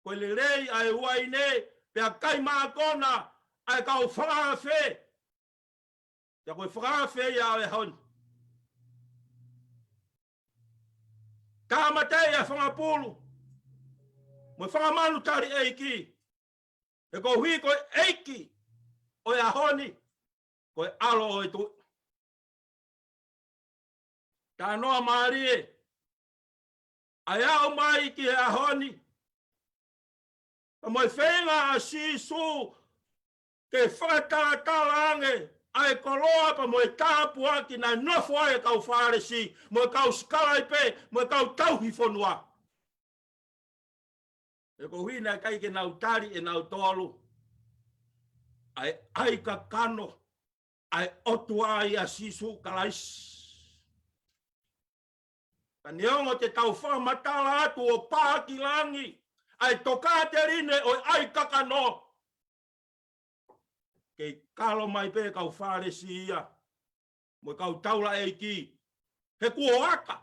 Koe le rei ai uaine, pea kai mākona, ai kau whakawhē. Ia koe whakawhē ia e honi. Tāmatei a whangapulu. Mo whangamanu tari eiki. E ko hui koe eiki. O e ahoni. Koe alo o e tu. Tā noa maarie. Ai au mai ki e ahoni. Mo e whenga a sisu. Ke whakatarange. Ai koloa pa mo e tāpua ki nai nofo ai kau whāresi, mo e kau skala i pe, mo e kau tauhi whanua. E ko hui nai kai ke nau tari e nau tolu. Ai ka kano, ai otu ai a sisu kalais. Ka neongo te tau whamatala atu o pākilangi, ai toka te rine o ai kakano. Kei kalo mai pe kau whāresi ia. Mo kau taula e ki. He kua aka.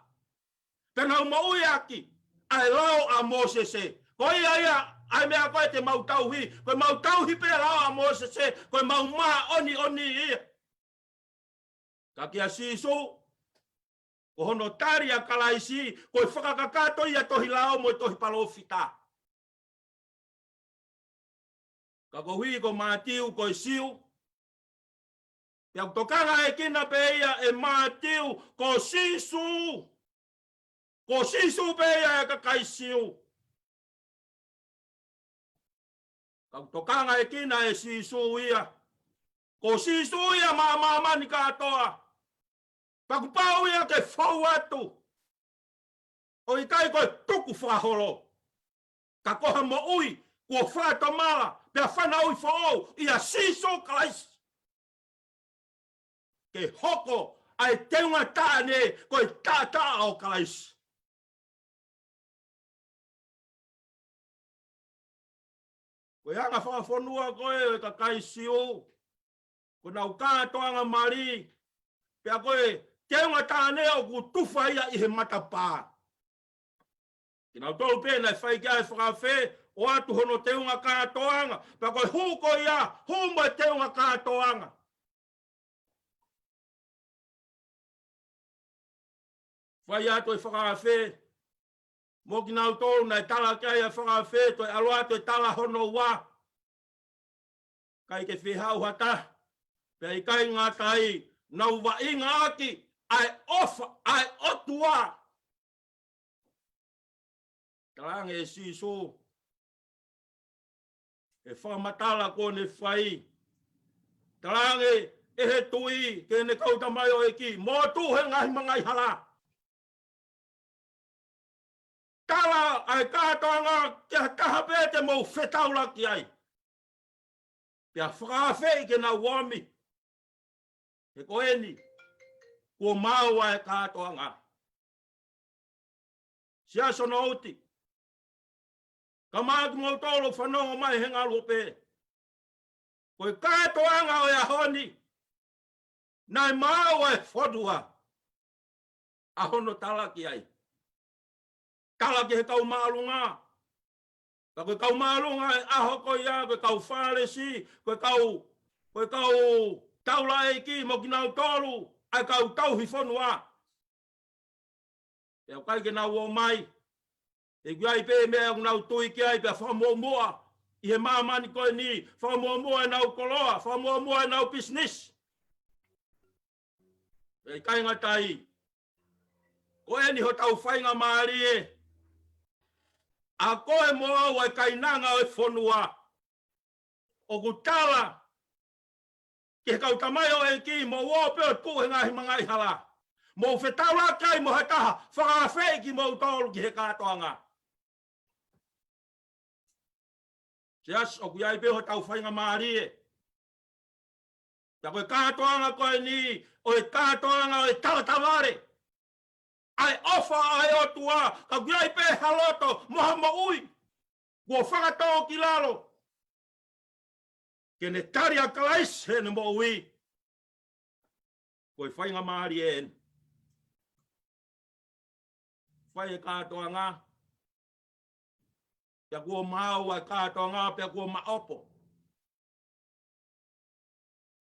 Tena maui aki. Ai lau a Mosese. Ko ia, ai mea koe te mau tauhi. Koe mau tauhi pe lau a Mosese. Koe mau maa oni ia. Ka kia sisu. Ko hono tari a kalaisi. Koe whakakakato ia tohi lau mo tohi palofita. Ka ko hui ko mātiu ko siu. Ia tokanga e kina pe ia e mātiu ko sisu. Ko sisu pe ia e kakai siu. Ka tokanga e kina e sisu ia. Ko sisu ia mani katoa. Ka kupau ia ke whau atu. O i kai koe tuku whaholo. Ka koha mo ui kua whatomala. Pea whana ui whao ia siso kalais. Ke hoko ai teunga tāne koe tātā o kalais. Koe anga whawhanua koe e ka kai siu. Ko nau kātoanga mari. Pea koe teunga tāne o ku tuwha ia i he matapā. Ki nau tolu pēnei whaikia e whakawhē. O atu hono teunga kātoanga. Pa koe huko ia, humo e teunga kātoanga. Whai atu e whakawhē. Mo ki nau tolu nei tala kia e whakawhē. Toi alo atu e tala hono wā. Kai ke whihau hata. Pea i kai ngā tai. Nau wa inga aki. Ai ofa, ai otua. Talange e sisu. E whamatala kone whai. Talange e he tui ke ne kautamai o eki. Mō tu he ngahi mangai hala. Tala ai kātoanga kia taha pēte mō whetaula ki ai. Pia whakawhei ke nā wami. He koeni. Kua maua e kātoanga. Sia sono uti. Ka mātu ngau tolo whanonga mai he ngā lope. Koe kātoanga o e honi. Nai mau e fodua. Ahono talaki ai. Talaki he kau maalunga. Ka koe kau maalunga e aho ko ia, koe kau whāresi, koe kau taula e ki mo ki nau tolu, ai kau tau hi whanua. E au kai ke nau o mai, e guai pe mea nau tui ki ai pe whamuamua, i he maamani koe ni, whamuamua e nau koloa, whamuamua e nau business. E kai ngatai, koe ni ho tau whainga maari e, a koe moa wai kainanga o e whanua, o kutala, ke kau tamai o e ki, mo wope o tuhenga hi mangai hala. Mo whetala kai mo hataha, whakawhei ki mo tolu ki he kātoanga. Seas, o kuiai pe ho tau whainga maari e. Ta koe kātoanga koe ni, o e kātoanga o e talataware. Ai ofa ai o tua, ka kuiai pe haloto, moha mo ui. Kua whakatau ki lalo. Ke ne tari a kalais he ne mo ui. Koe whainga maari e en. Whai e kātoanga. Pea kua mau ai kātoanga, pea kua maopo.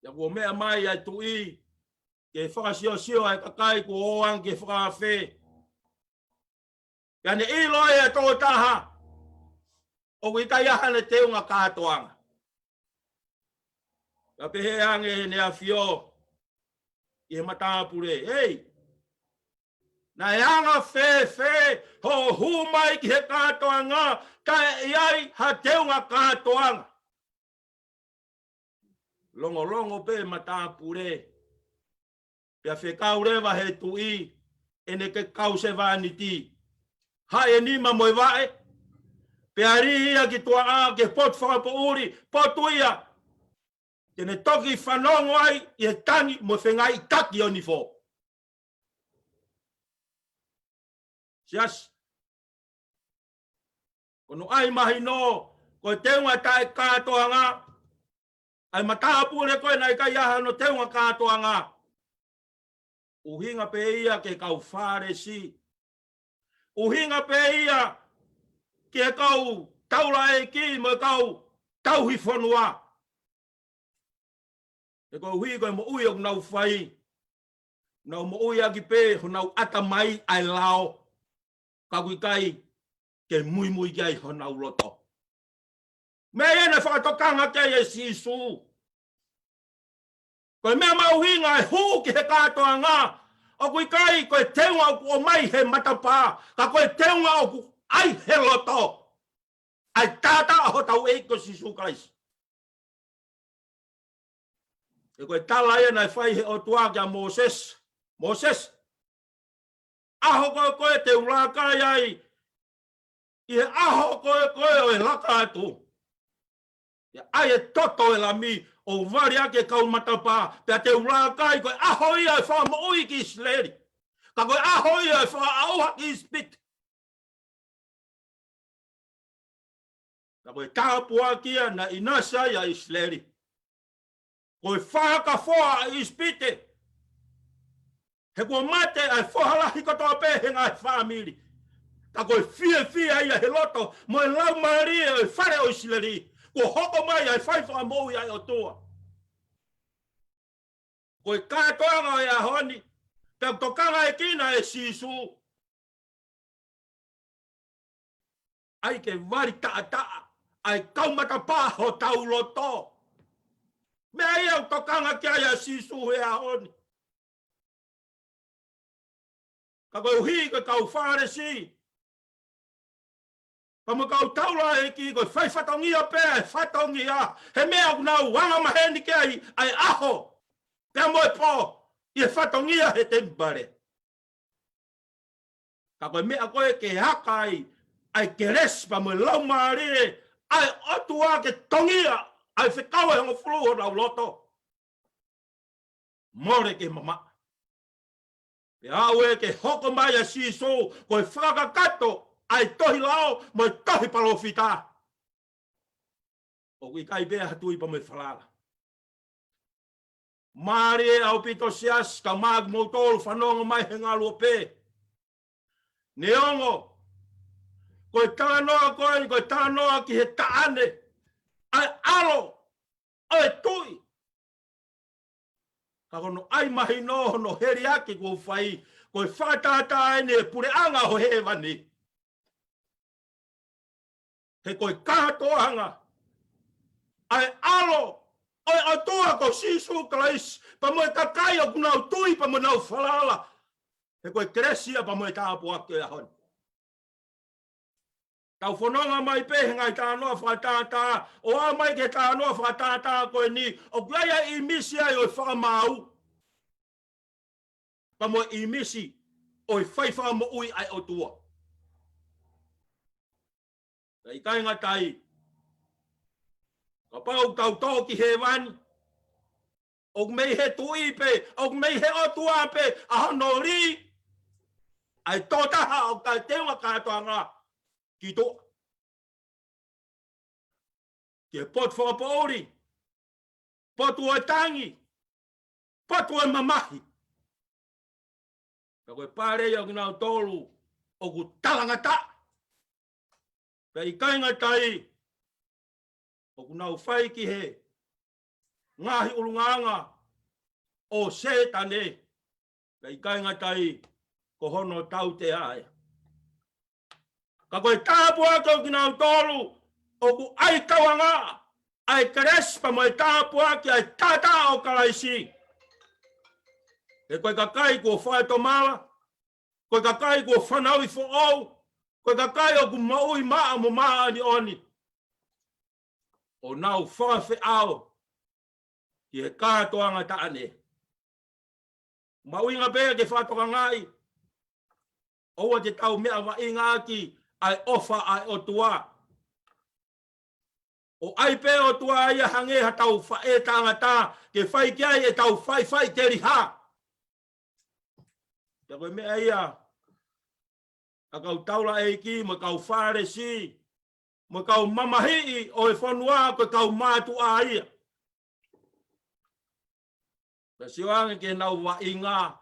Pea kua mea mai ai tui. Ke whakasio ai kakai kua oang ke whakawhe. Pea ne iloi e tō taha. O kai ahane te unga kātoanga. Ka pehe ange ne a fio. I he matāpure. Hei! Na yanga fe ho humai ki he kātoanga ka iai ha teunga kātoanga. Longo pe matāpure. Pea fe kaurewa he tui ene ke kause vaniti. Hai e nima moe vae. Pea rihia ki tua a ke pot whakapo uri, potu ia. Tene toki whanongo ai i he tangi mo whengai taki o ni fo. Sias. Kono ai mahi no, koe teunga tae kātoanga. Ai matahapure koe nai kai aha no teunga kātoanga. Uhinga pe ia ke kau whāresi. Uhinga pe ia ke kau taula e ki mo kau tauhi whanua. E koe hui koe mo ui o nau whai. Nau mo ui aki pe ho nau ata mai ai lao. Kakui kai ke mui kai ho nau loto. Me ene whakatokanga kei e sisu. Koe mea mauhinga e hu ki he kātoanga. O kui kai koe teunga o mai he matapā. Ka koe teunga o ku ai he loto. Ai tata aho tau eiko sisu kaisi. E koe tala e nai whai he o tua kia Moses. Moses. Aho koe te ulakai ai. I he aho koe o e laka atu. Ia ai e toto e la mi o vari ake kau matapā. Pea te ulakai koe aho ia e wha mo ui ki Isleri. Ka koe aho ia e wha auha ki Ispit. Ka koe tāpua kia na inasa ia Isleri. Koe whaka whoa a Ispite. He kua mate ai whohalahi katoa pehenga ai whamiri. Ka koe fia ia he loto. Mo e lau maria e whare o Isleri. Kua hoko mai ai whaiwha moui ai o toa. Koe kātoanga e ahoni. Pea tokanga e kina e sisu. Ai ke wari taa. Ai kaumata pā ho tau loto. Mea ia o tokanga kia ia sisu e ahoni. Ka koe uhi koe kau whāresi. Ka mo kau taula e ki koe whai whatongia pēr, whatongia. He mea unau wanga maheni kia ai aho. Pea moe pō, i e whatongia he tempare. Ka koe mea koe ke haka ai ke respa mo lau maare. Ai otua ke tongia. Ai whekau e hongo fulu o rau loto. More ke mama. Pe au e ke hoko mai a siso. Koe whakakato. Ai tohi lao. Moi tohi palofita. O kui kai bea hatui pa me whalala. Mari au pito sias ka mag motol fanong mai henga lope. Neongo. Koe tānoa koe tānoa ki he taane. Ai alo. Ai tui. Ka kono ai mahi no no heri aki ko whai. Koe whakatata ene pure anga ho he wani. He koe kātoanga. Ai alo. Oi atoa ko sisu kalais. Pa moe kakai o kunau tui pa mo nau whalala. He koe kresia pa moe tāpu ake a hon. Tau whanonga mai pe ngai tānoa whakatata. O a mai ke tānoa whakatata koe ni. O kuaia i misi ai oi whakamau. Pa moe i misi oi whaiwha mo ui ai o tua. Kai kai ngatai. Ka pau tau tōki he wani. O mei he tui pe. O mei he o tua pe. A hono ri. Ai tōtaha o kai tewa kātoa ngā. Ki tō. Ki pot whakapaori. Potu o tangi. Potu o mamahi. Ka koe pārei o kinau tōru. O ku talangata. Pei kainga tai. O ku nau whai ki he. Ngahi urunganga. O setane. Pei kainga tai. Ko hono tau te ae. Ka koe tāpua kau ki nau tōru. O ku ai kawanga. Ai karespa mo e tāpua ki ai tata o karaisi. E koe kakai ko whae to mala. Koe kakai ko whanau i whaau. Koe kakai o ku maui maa mo maa ni oni. O nau whawhi ao. Ki he kātoanga taane. Maui ngā pēa ke whatoka ngai. Oua te tau mea wa inga ki. Ai ofa ai o tua. O ai pe o tua ia hange ha tau whae tangata. Ke whai ki ai e tau whai te riha. Te koe mea ia. A kau taula e ki ma kau whare si. Ma kau mamahi o e whanua ko kau mātu a ia. Ka siwange ke nau wa inga.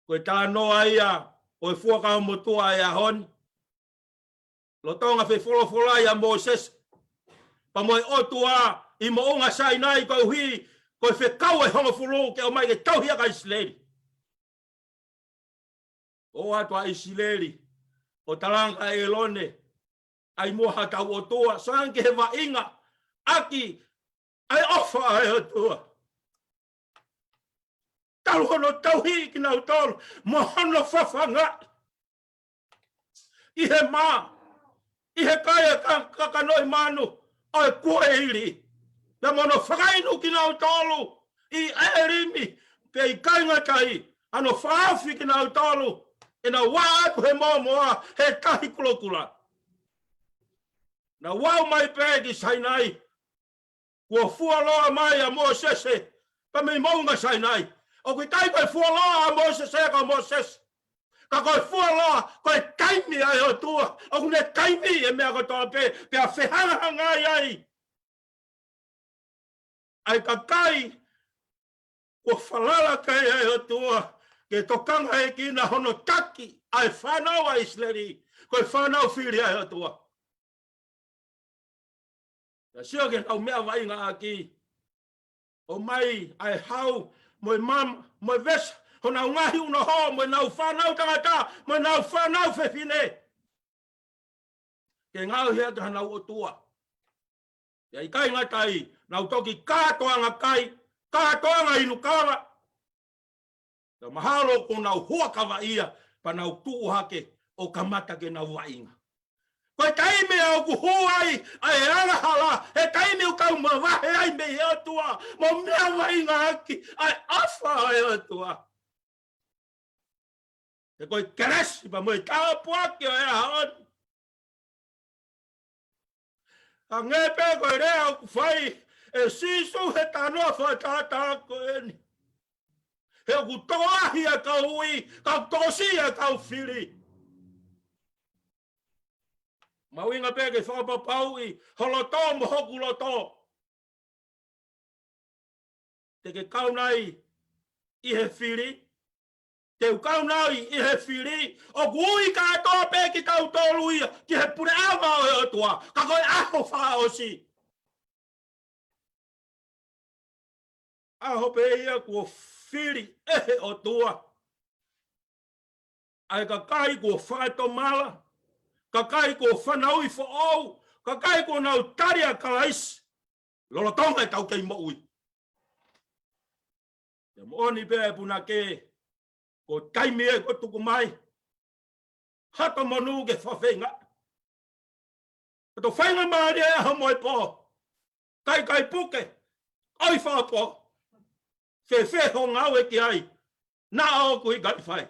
Koe tā noa ia. O e fuakau motua ia hon. Lo tonga fe wholofola ia Moses. Pa moe otua i mo onga Sainai kau hi. Koe fe kau e honga fulu ke o mai ke tauhia ka Israeli. O atua Israeli. O talanga e lone. Ai moha tau o tua. Sanke he wa inga. Aki. Ai ofa ai o tua. Tau hono tauhi ki nau tolu. Mo hono whawhanga. I he maa. I he kaya kakanoi manu. Oi kua iri. Na mono whakainu ki nau tolu. I erimi. Pe i kainga tai. Ano whaafi ki nau tolu. E na wātu he moa he tahi kulokula. Na wau mai pe ki Sainai. Kua fualoa mai a Mosese. Pa mei maunga Sainai. O kui tai koe fualoa a Mosese ka Moses. Ka koe fualoa koe taimi ai o tua. O kune taimi e mea kotoa pe. Pe a whehanga ngai ai. Ai ka kai. Kua whalala kai ai o tua. Ke tokanga e ki na hono taki. Ai whanau a Israeli. Koe whanau whiri ai o tua. Ka sio ke nau mea wainga aki. O mai ai hau. Moi mam. Moi ves. Hona ngahi una ho. Moi nau whanau tangata. Moi nau whanau whewhine. Ke ngau hea te hanau o tua. Ia i kai ngatai. Nau toki kātoanga kai. Kātoanga inu kawa. Ka mahalo ko nau huakawa ia. Pa nau tuu hake. O kamata ke nau wainga. Koe taime au ku huai. Ai anga hala. He taime u kau mawahe ai me hea tua. Mo mea wainga haki. Ai afa ai o tua. He koe keresi pa moe tāpuaki o ea haon. A ngepe koe rea au ku whai. E sisu he tanoa whatata koe ni. He ku toahi a kau hui. Kau tosi a kau whiri. Mawinga peke whakapapau i holoto mo hoku loto. te ke kau nai I he whiri. Te ukau nai I he whiri. O gui ka toa pe ki tau tolu ia. Ki he pure ama o e otua. Ka koe aho wha o si. Aho pe ia kua whiri ehe o tua. Ai ka kai kua whaeto mala. Ka kai kua whanau I fo au. Ka kai kua nau taria kalais. Lolo tonga e tau kei mo ui. Te mooni pe e puna ke. Ko taimi e ko tuku mai. Hato monu ke whawhenga. Kato whainga maari e aha moi po. Kai kai puke. Oi whapo. Whe ho ngau e ki ai. Nā o kui gai whai.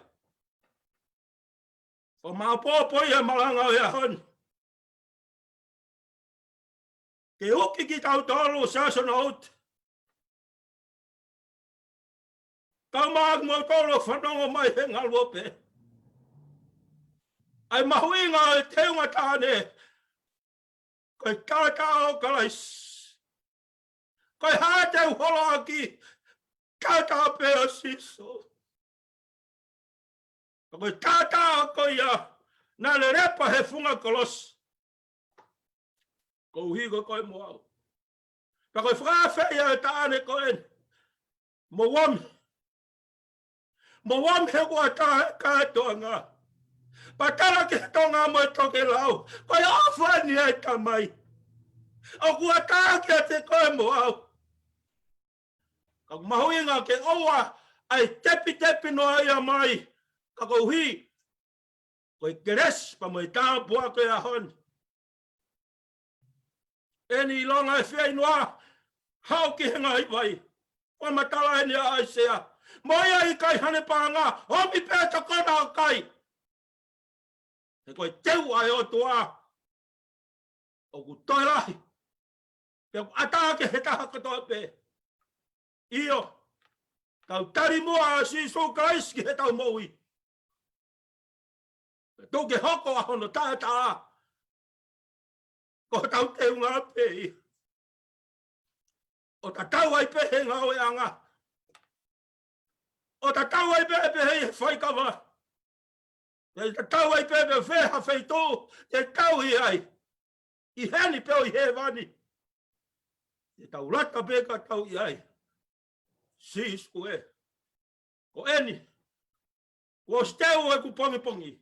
O mā pōpō I e malanga o e ahon. Ke uki ki tau tolu sasona out. Kau maak mo tolu whanongo mai he ngalwope. Ai mahuinga e teunga tāne. Koe kāka o kalais. Koe hāteu holo ki. Kāka pēo siso. Koe kāka o koia. Nā le repa he funga kolos. Ko higo koe mo au. Ka koe whawhea e tāne koe. Mo wam. Mo wam he kua kātoa ngā. Patara ki tonga mo toke lau. Koe awhani e tamai. O kua tāke te koe mo au. Ka mahuinga ke oa. Ai tepi no ia mai. Ka koe hui. Koe keres pa mo I tāpua koe ahon. Eni longa e whia inoa. Hau ki henga I vai. Koe matala eni a aisea. Moia I kai hane pānga. Homi pēta kona o kai. He koe teu ai o tua. O ku toi rahi. Pe atake he taha katoa pe. Io. Kau tari mua a si so kaiski he tau moui. Tō ke hoko a hono tātaa. Ko tau te unga pei. O ta tau ai pehe ngā oe anga. O ta tau ai pehe he whaikawa. E ta tau ai pehe wheha wheitō. Te tau hi ai. I heni peo I he wani. Te tau rata peka tau I ai. Sis kue. Ko eni. Ko steu e ku pongi.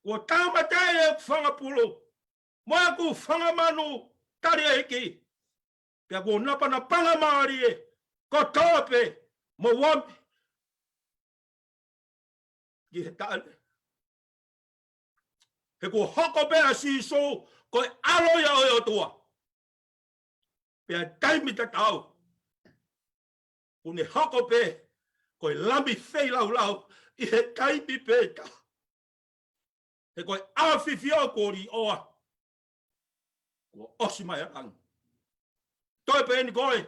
Ko tāmatai e ku whangapulo. Moa ku whangamanu tari eki. Pea ko napana panga maari e. Ko tōpe. Mo wampi. Ki he tāne. He ko hoko pea si so. Ko e aloia o tua. Pea taimi ta tau. Kune hoko pe. Ko e lami whei lau. I he taimi pe ta. He ko e awhiwhia kori oa. Ko osi mai ang. Toi pe ni koe.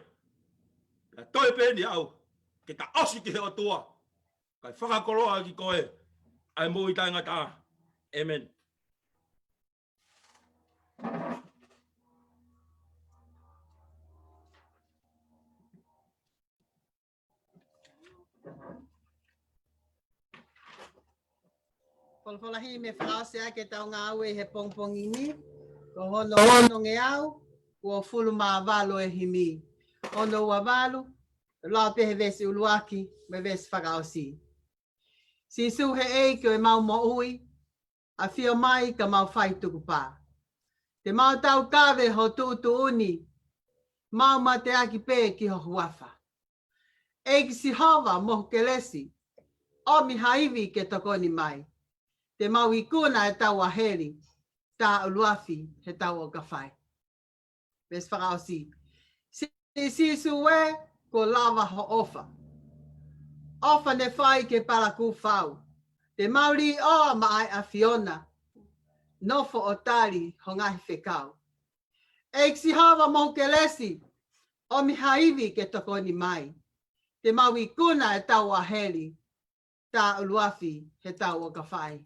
Toi pe ni au. Ke ta osi ki he o tua. Kai whakakoroa ki koe. Ai mui tai ngata. Amen. Polfolahi me frase ke tau ngā aue he pongpongini. Ko hono nge au. Ko fulu mā valo e himi. Ono ua valo. La pehe vesi uluaki. Me vesi whakaosi. Si su he ei ke mau mo ui. A whio mai ka mau whai tuku pā. Te mau tau kawe ho tuutu uni. Mau ma te aki pē ki ho huafa. Eiki si hawa mohu ke lesi. O mi haivi ke tokoni mai. Te mau I kuna e tau a heri. Tā uluafi he tau o ka whai. Ves whakaosi. Si suwe ko lava ho ofa. Ofa ne whai ke paraku whau. Te mauri o mai a Fiona. Nofo o tari ho ngahi whekau. Eiksi hawa mohu ke lesi. O mi haivi ke tokoni mai. Te maui kuna e tau a heri. Tā uluafi he tau o ka whai.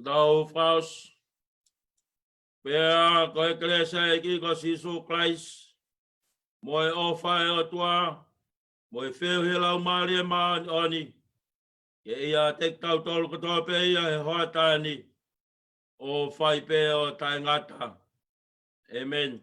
Dau Faus. Pea ko eklesa iki ko sisu Christ. Moi o fai o tua. Moi feo he lau maria ma oni. Ke ia te tau tolu ko toa pe ia he hoa tani. O fai pe o tai ngata. Amen.